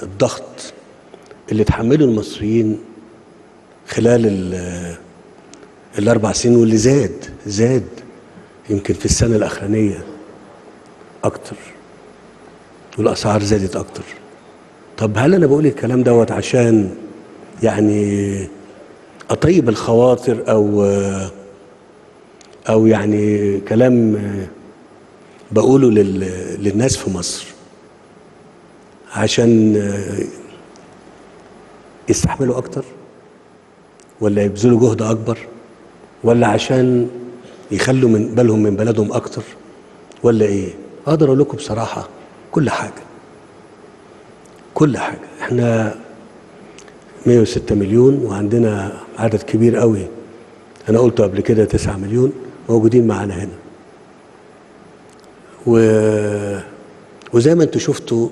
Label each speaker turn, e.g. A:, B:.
A: الضغط اللي تحمله المصريين خلال ال4 سنين، واللي زاد يمكن في السنة الأخرانية أكتر، والأسعار زادت أكتر. طب هل أنا بقول الكلام دوت عشان يعني أطيب الخواطر أو يعني كلام بقوله للناس في مصر عشان يستحملوا أكتر، ولا يبذلوا جهد أكبر، ولا عشان يخلوا من بالهم من بلدهم أكتر، ولا إيه؟ أقدر أقول لكم بصراحة كل حاجة. إحنا 106 مليون وعندنا عدد كبير قوي، أنا قلته قبل كده 9 مليون موجودين معانا هنا. وزي ما انتوا شفتوا